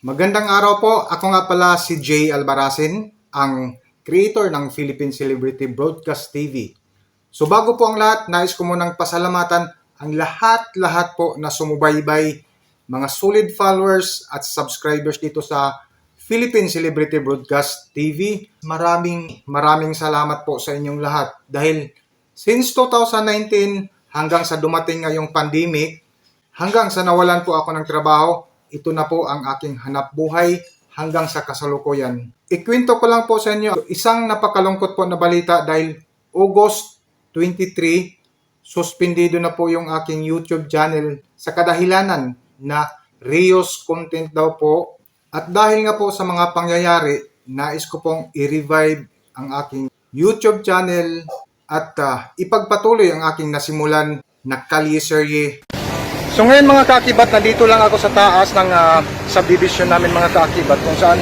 Magandang araw po. Ako nga pala si Jay Albaracin, ang creator ng Philippine Celebrity Broadcast TV. So bago po ang lahat, nais ko munang pasalamatan ang lahat po na sumubaybay, mga solid followers at subscribers dito sa Philippine Celebrity Broadcast TV. Maraming salamat po sa inyong lahat dahil since 2019 hanggang sa dumating ngayong pandemic, hanggang sa nawalan po ako ng trabaho, ito na po ang aking hanap buhay hanggang sa kasalukuyan. Ikwento ko lang po sa inyo isang napakalungkot po na balita dahil August 23, suspendido na po yung aking YouTube channel sa kadahilanan na reuse content daw po. At dahil nga po sa mga pangyayari, nais ko pong i-revive ang aking YouTube channel at ipagpatuloy ang aking nasimulan na kalyeserye. So ngayon mga kaakibat, nandito lang ako sa taas ng subdivision namin mga kaakibat kung saan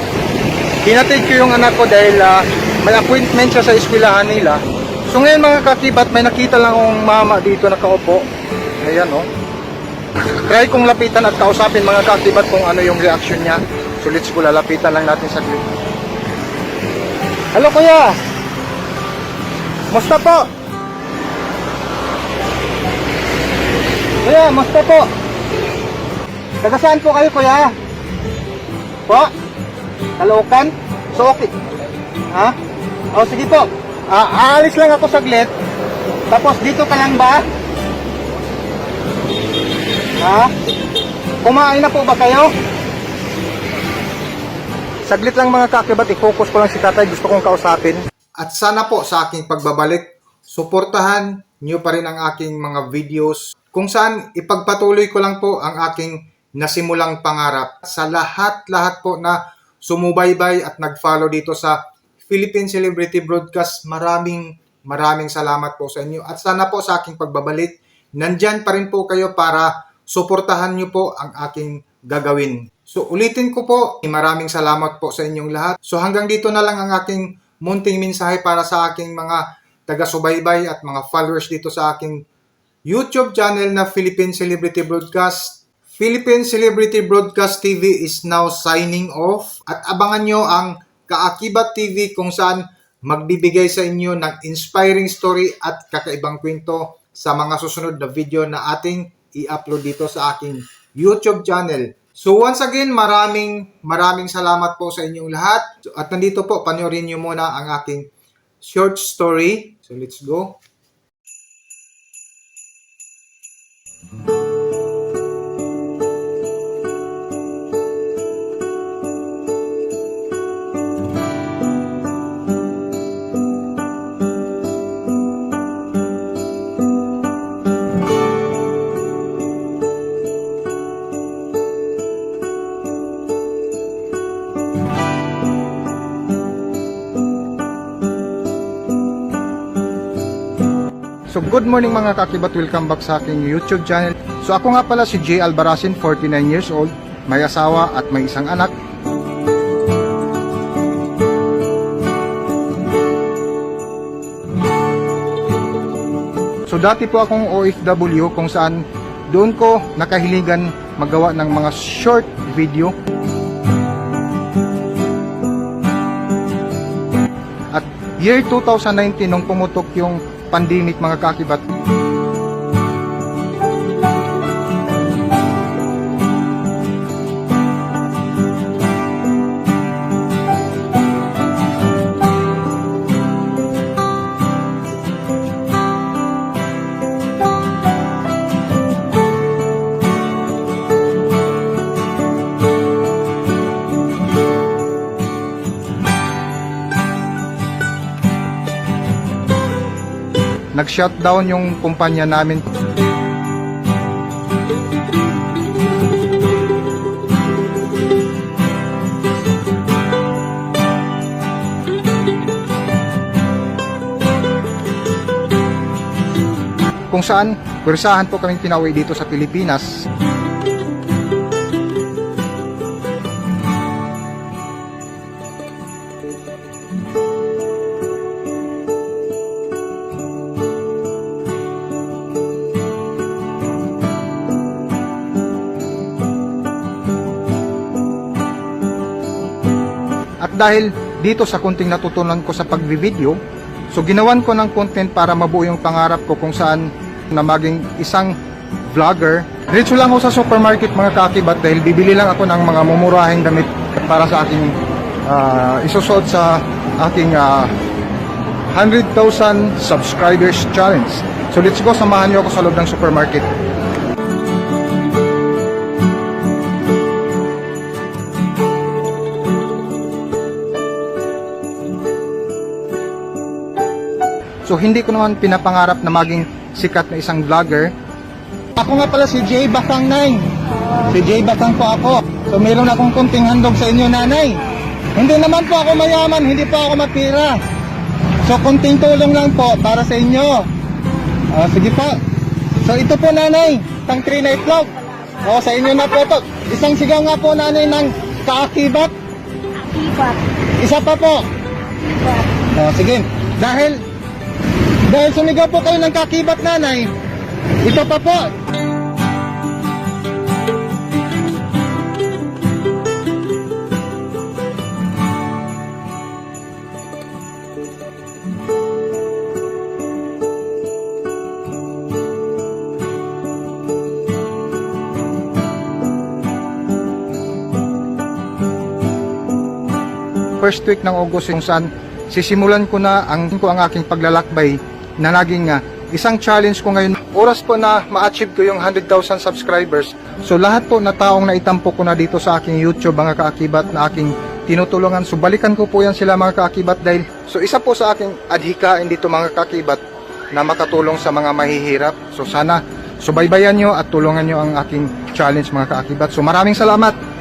hinatid ko yung anak ko dahil may appointment siya sa eskwelahan nila. So ngayon mga kaakibat, may nakita lang akong mama dito nakaupo. Ayan o. Try kong lapitan at kausapin mga kaakibat kung ano yung reaction niya. So let's go, lalapitan lang natin saglit. Hello kuya! Musta po? Kuya, musta po? Taga saan po kayo, kuya? Po? Caloocan? So, okay. Ha? O, sige po. Aalis lang ako saglit. Tapos, dito ka lang ba? Ha? Kumain na po ba kayo? Saglit lang mga kaakibat, i-focus ko lang si tatay. Gusto kong kausapin. At sana po sa aking pagbabalik, suportahan nyo pa rin ang aking mga videos kung saan ipagpatuloy ko lang po ang aking nasimulang pangarap. Sa lahat po na sumubaybay at nag-follow dito sa Philippine Celebrity Broadcast, maraming salamat po sa inyo. At sana po sa aking pagbabalik, nandyan pa rin po kayo para suportahan nyo po ang aking gagawin. So ulitin ko po, maraming salamat po sa inyong lahat. So hanggang dito na lang ang aking munting mensahe para sa aking mga taga-subaybay at mga followers dito sa aking YouTube channel na Philippine Celebrity Broadcast. Philippine Celebrity Broadcast TV is now signing off at abangan nyo ang Kaakibat TV kung saan magbibigay sa inyo ng inspiring story at kakaibang kwento sa mga susunod na video na ating i-upload dito sa aking YouTube channel. So once again, maraming salamat po sa inyong lahat. At nandito po, panoorin nyo muna ang aking short story. So let's go. So good morning mga kaakibat, welcome back sa aking YouTube channel. So ako nga pala si Jay Albaracin, 49 years old, may asawa at may isang anak. So dati po akong OFW kung saan doon ko nakahiligan magawa ng mga short video. At year 2019 nung pumutok yung pandemic mga kaakibat, nag-shutdown yung kumpanya namin. Kung saan, kursahan po kaming pinauwi dito sa Pilipinas. dahil dito sa kunting natutunan ko sa pagbi-video, so ginawan ko ng content para mabuo yung pangarap ko kung saan na maging isang vlogger. Diretso lang ako sa supermarket mga kaakibat dahil bibili lang ako ng mga mumurahing damit para sa aking isusuot sa aking 100,000 subscribers challenge. So let's go, samahan niyo ako sa loob ng supermarket. So hindi ko naman pinapangarap na maging sikat na isang vlogger. Ako nga pala si Jay Bakang, Nay. Si Jay Bakang po ako. So meron akong kunting handog sa inyo, Nanay. Hindi naman po ako mayaman, hindi po ako mapira. So kunting tulong lang po para sa inyo. Sige po. So ito po, Nanay, tang 3 na itlog. Sa inyo na po ito. Isang sigaw nga po, Nanay, ng kaakibat. Akibat. Isa pa po. Sige. Dahil sumigaw po kayo ng kakibat, Nanay, ito pa po. First week ng August kung saan sisimulan ko na ang aking paglalakbay na naging isang challenge ko ngayon. Oras po na ma-achieve ko yung 100,000 subscribers. So lahat po na taong naitampok ko na dito sa aking YouTube mga kaakibat na aking tinutulungan. So balikan ko po yan sila mga kaakibat dahil so isa po sa aking adhikain dito mga kaakibat na makatulong sa mga mahihirap. So sana subaybayan nyo at tulungan nyo ang aking challenge mga kaakibat. So maraming salamat.